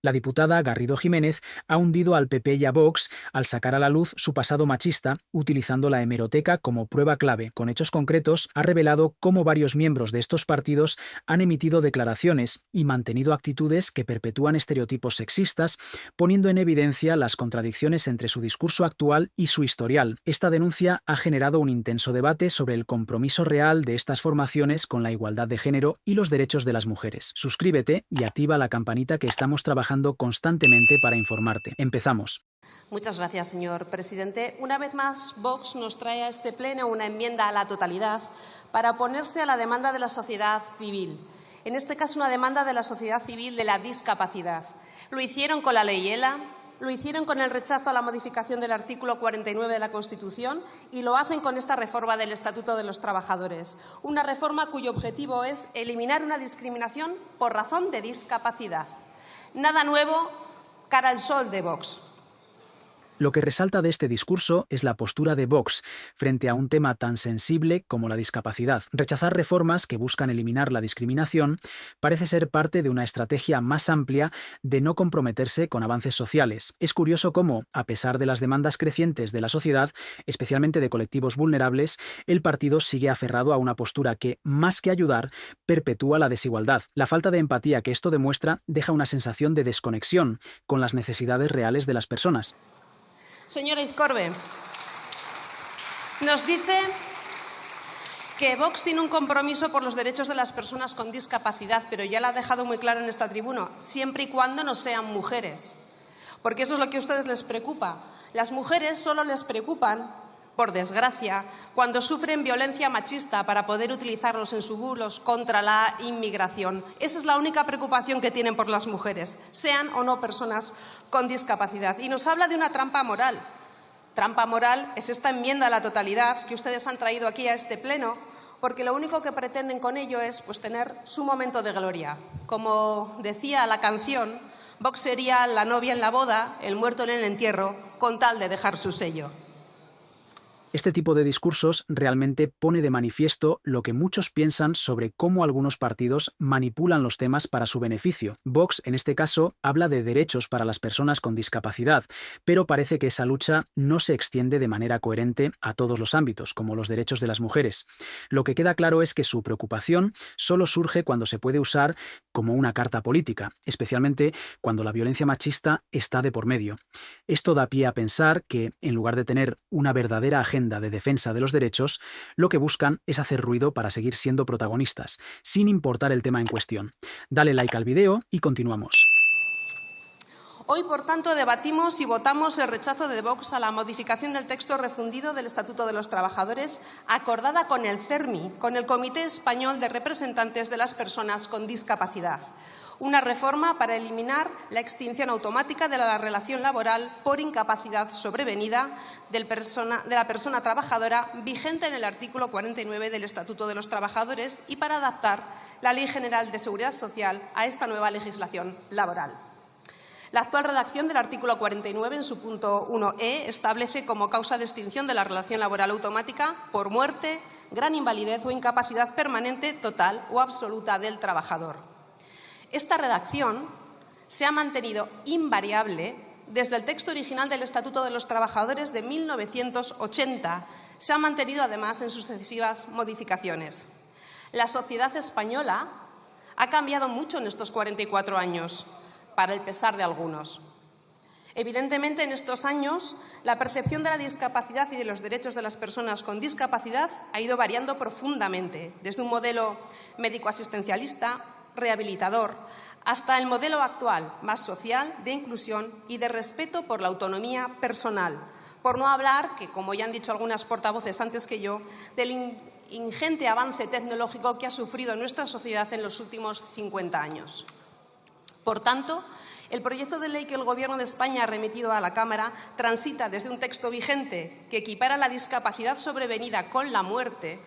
La diputada Garrido Jiménez ha hundido al PP y a Vox al sacar a la luz su pasado machista, utilizando la hemeroteca como prueba clave. Con hechos concretos, ha revelado cómo varios miembros de estos partidos han emitido declaraciones y mantenido actitudes que perpetúan estereotipos sexistas, poniendo en evidencia las contradicciones entre su discurso actual y su historial. Esta denuncia ha generado un intenso debate sobre el compromiso real de estas formaciones con la igualdad de género y los derechos de las mujeres. Suscríbete y activa la campanita, que estamos trabajando constantemente para informarte. Empezamos. Muchas gracias, señor presidente. Una vez más, Vox nos trae a este pleno una enmienda a la totalidad para oponerse a la demanda de la sociedad civil. En este caso, una demanda de la sociedad civil de la discapacidad. Lo hicieron con la ley ELA, lo hicieron con el rechazo a la modificación del artículo 49 de la Constitución y lo hacen con esta reforma del Estatuto de los Trabajadores. Una reforma cuyo objetivo es eliminar una discriminación por razón de discapacidad. Nada nuevo cara al sol de Vox. Lo que resalta de este discurso es la postura de Vox frente a un tema tan sensible como la discapacidad. Rechazar reformas que buscan eliminar la discriminación parece ser parte de una estrategia más amplia de no comprometerse con avances sociales. Es curioso cómo, a pesar de las demandas crecientes de la sociedad, especialmente de colectivos vulnerables, el partido sigue aferrado a una postura que, más que ayudar, perpetúa la desigualdad. La falta de empatía que esto demuestra deja una sensación de desconexión con las necesidades reales de las personas. Señora Izcorbe, nos dice que Vox tiene un compromiso por los derechos de las personas con discapacidad, pero ya lo ha dejado muy claro en esta tribuna, siempre y cuando no sean mujeres, porque eso es lo que a ustedes les preocupa. Las mujeres solo les preocupan, por desgracia, cuando sufren violencia machista para poder utilizarlos en sus bulos contra la inmigración. Esa es la única preocupación que tienen por las mujeres, sean o no personas con discapacidad. Y nos habla de una trampa moral. Trampa moral es esta enmienda a la totalidad que ustedes han traído aquí a este pleno, porque lo único que pretenden con ello es tener su momento de gloria. Como decía la canción, Vox sería la novia en la boda, el muerto en el entierro, con tal de dejar su sello. Este tipo de discursos realmente pone de manifiesto lo que muchos piensan sobre cómo algunos partidos manipulan los temas para su beneficio. Vox, en este caso, habla de derechos para las personas con discapacidad, pero parece que esa lucha no se extiende de manera coherente a todos los ámbitos, como los derechos de las mujeres. Lo que queda claro es que su preocupación solo surge cuando se puede usar como una carta política, especialmente cuando la violencia machista está de por medio. Esto da pie a pensar que, en lugar de tener una verdadera agenda de defensa de los derechos, lo que buscan es hacer ruido para seguir siendo protagonistas, sin importar el tema en cuestión. Dale like al video y continuamos. Hoy, por tanto, debatimos y votamos el rechazo de Vox a la modificación del texto refundido del Estatuto de los Trabajadores, acordada con el CERMI, con el Comité Español de Representantes de las Personas con Discapacidad. Una reforma para eliminar la extinción automática de la relación laboral por incapacidad sobrevenida de la persona trabajadora vigente en el artículo 49 del Estatuto de los Trabajadores y para adaptar la Ley General de Seguridad Social a esta nueva legislación laboral. La actual redacción del artículo 49, en su punto 1e, establece como causa de extinción de la relación laboral automática por muerte, gran invalidez o incapacidad permanente, total o absoluta del trabajador. Esta redacción se ha mantenido invariable desde el texto original del Estatuto de los Trabajadores de 1980. Se ha mantenido, además, en sucesivas modificaciones. La sociedad española ha cambiado mucho en estos 44 años, para el pesar de algunos. Evidentemente, en estos años, la percepción de la discapacidad y de los derechos de las personas con discapacidad ha ido variando profundamente, desde un modelo médico-asistencialista, rehabilitador, hasta el modelo actual, más social, de inclusión y de respeto por la autonomía personal. Por no hablar, que como ya han dicho algunas portavoces antes que yo, del ingente avance tecnológico que ha sufrido nuestra sociedad en los últimos 50 años. Por tanto, el proyecto de ley que el Gobierno de España ha remitido a la Cámara transita desde un texto vigente que equipara la discapacidad sobrevenida con la muerte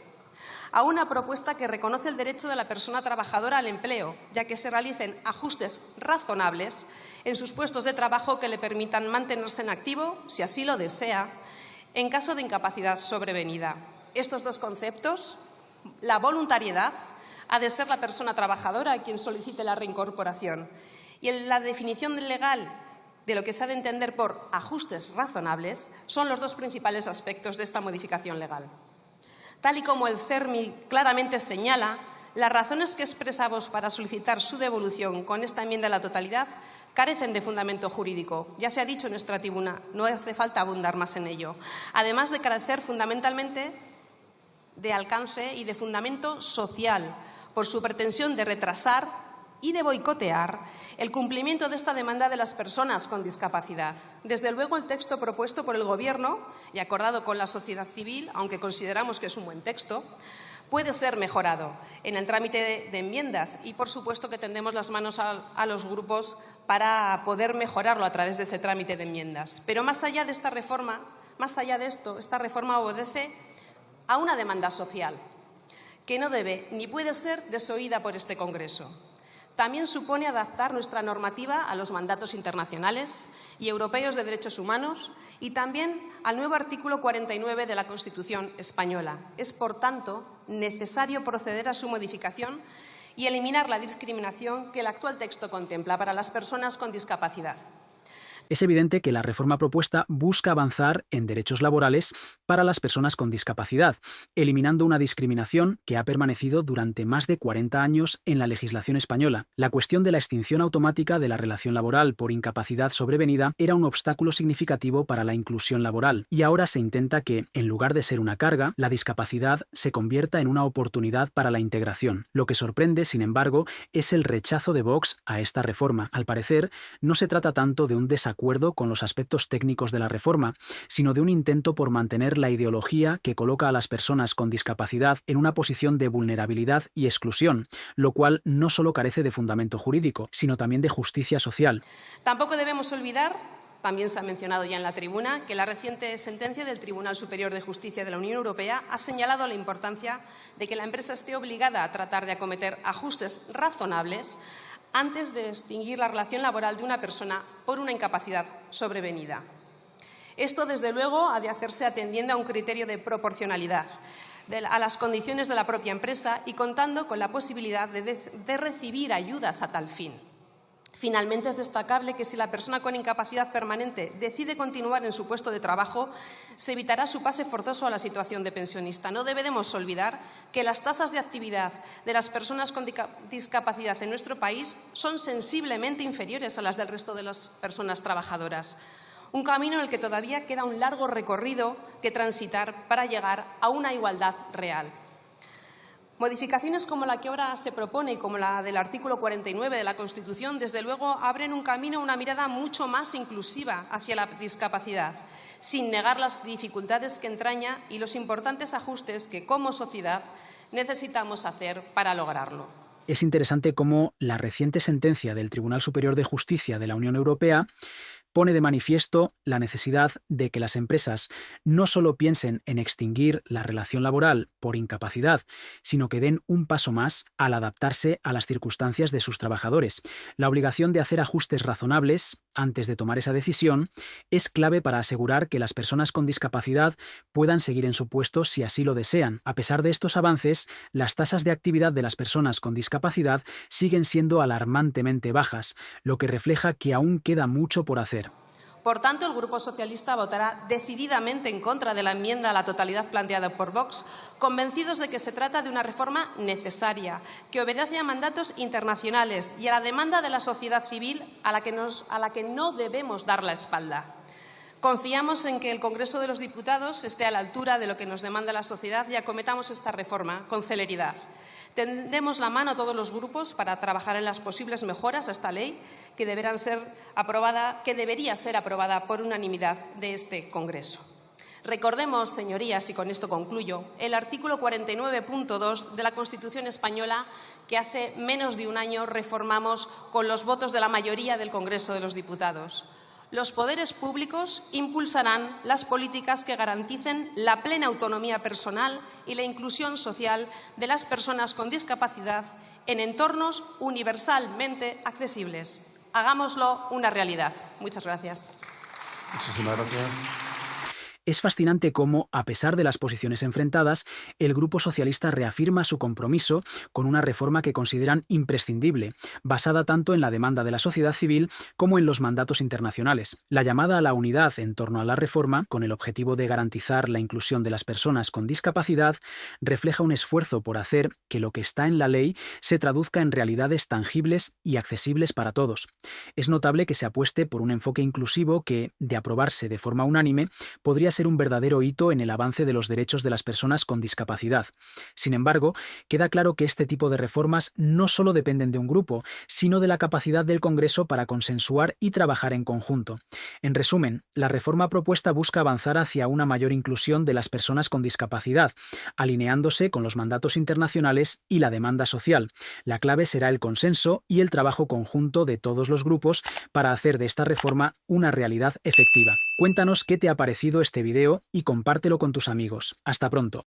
a una propuesta que reconoce el derecho de la persona trabajadora al empleo, ya que se realicen ajustes razonables en sus puestos de trabajo que le permitan mantenerse en activo, si así lo desea, en caso de incapacidad sobrevenida. Estos dos conceptos, la voluntariedad, ha de ser la persona trabajadora quien solicite la reincorporación, y en la definición legal de lo que se ha de entender por ajustes razonables son los dos principales aspectos de esta modificación legal. Tal y como el CERMI claramente señala, las razones que expresamos para solicitar su devolución con esta enmienda a la totalidad carecen de fundamento jurídico. Ya se ha dicho en nuestra tribuna, no hace falta abundar más en ello. Además de carecer fundamentalmente de alcance y de fundamento social, por su pretensión de retrasar y de boicotear el cumplimiento de esta demanda de las personas con discapacidad. Desde luego, el texto propuesto por el Gobierno y acordado con la sociedad civil, aunque consideramos que es un buen texto, puede ser mejorado en el trámite de enmiendas y, por supuesto, que tendemos las manos a los grupos para poder mejorarlo a través de ese trámite de enmiendas. Pero más allá de esta reforma, más allá de esto, esta reforma obedece a una demanda social que no debe ni puede ser desoída por este Congreso. También supone adaptar nuestra normativa a los mandatos internacionales y europeos de derechos humanos y también al nuevo artículo 49 de la Constitución española. Es, por tanto, necesario proceder a su modificación y eliminar la discriminación que el actual texto contempla para las personas con discapacidad. Es evidente que la reforma propuesta busca avanzar en derechos laborales para las personas con discapacidad, eliminando una discriminación que ha permanecido durante más de 40 años en la legislación española. La cuestión de la extinción automática de la relación laboral por incapacidad sobrevenida era un obstáculo significativo para la inclusión laboral, y ahora se intenta que, en lugar de ser una carga, la discapacidad se convierta en una oportunidad para la integración. Lo que sorprende, sin embargo, es el rechazo de Vox a esta reforma. Al parecer, no se trata tanto de un desacuerdo con los aspectos técnicos de la reforma, sino de un intento por mantener la ideología que coloca a las personas con discapacidad en una posición de vulnerabilidad y exclusión, lo cual no solo carece de fundamento jurídico, sino también de justicia social. Tampoco debemos olvidar, también se ha mencionado ya en la tribuna, que la reciente sentencia del Tribunal Superior de Justicia de la Unión Europea ha señalado la importancia de que la empresa esté obligada a tratar de acometer ajustes razonables antes de extinguir la relación laboral de una persona por una incapacidad sobrevenida. Esto, desde luego, ha de hacerse atendiendo a un criterio de proporcionalidad a las condiciones de la propia empresa y contando con la posibilidad de recibir ayudas a tal fin. Finalmente, es destacable que si la persona con incapacidad permanente decide continuar en su puesto de trabajo, se evitará su pase forzoso a la situación de pensionista. No debemos olvidar que las tasas de actividad de las personas con discapacidad en nuestro país son sensiblemente inferiores a las del resto de las personas trabajadoras. Un camino en el que todavía queda un largo recorrido que transitar para llegar a una igualdad real. Modificaciones como la que ahora se propone y como la del artículo 49 de la Constitución, desde luego, abren un camino, una mirada mucho más inclusiva hacia la discapacidad, sin negar las dificultades que entraña y los importantes ajustes que, como sociedad, necesitamos hacer para lograrlo. Es interesante cómo la reciente sentencia del Tribunal Superior de Justicia de la Unión Europea pone de manifiesto la necesidad de que las empresas no solo piensen en extinguir la relación laboral por incapacidad, sino que den un paso más al adaptarse a las circunstancias de sus trabajadores. La obligación de hacer ajustes razonables antes de tomar esa decisión es clave para asegurar que las personas con discapacidad puedan seguir en su puesto si así lo desean. A pesar de estos avances, las tasas de actividad de las personas con discapacidad siguen siendo alarmantemente bajas, lo que refleja que aún queda mucho por hacer. Por tanto, el Grupo Socialista votará decididamente en contra de la enmienda a la totalidad planteada por Vox, convencidos de que se trata de una reforma necesaria, que obedece a mandatos internacionales y a la demanda de la sociedad civil a la que no debemos dar la espalda. Confiamos en que el Congreso de los Diputados esté a la altura de lo que nos demanda la sociedad y acometamos esta reforma con celeridad. Tendemos la mano a todos los grupos para trabajar en las posibles mejoras a esta ley que debería ser aprobada por unanimidad de este Congreso. Recordemos, señorías, y con esto concluyo, el artículo 49.2 de la Constitución española que hace menos de un año reformamos con los votos de la mayoría del Congreso de los Diputados. Los poderes públicos impulsarán las políticas que garanticen la plena autonomía personal y la inclusión social de las personas con discapacidad en entornos universalmente accesibles. Hagámoslo una realidad. Muchas gracias. Muchísimas gracias. Es fascinante cómo, a pesar de las posiciones enfrentadas, el Grupo Socialista reafirma su compromiso con una reforma que consideran imprescindible, basada tanto en la demanda de la sociedad civil como en los mandatos internacionales. La llamada a la unidad en torno a la reforma, con el objetivo de garantizar la inclusión de las personas con discapacidad, refleja un esfuerzo por hacer que lo que está en la ley se traduzca en realidades tangibles y accesibles para todos. Es notable que se apueste por un enfoque inclusivo que, de aprobarse de forma unánime, podría ser un verdadero hito en el avance de los derechos de las personas con discapacidad. Sin embargo, queda claro que este tipo de reformas no solo dependen de un grupo, sino de la capacidad del Congreso para consensuar y trabajar en conjunto. En resumen, la reforma propuesta busca avanzar hacia una mayor inclusión de las personas con discapacidad, alineándose con los mandatos internacionales y la demanda social. La clave será el consenso y el trabajo conjunto de todos los grupos para hacer de esta reforma una realidad efectiva. Cuéntanos qué te ha parecido este video y compártelo con tus amigos. Hasta pronto.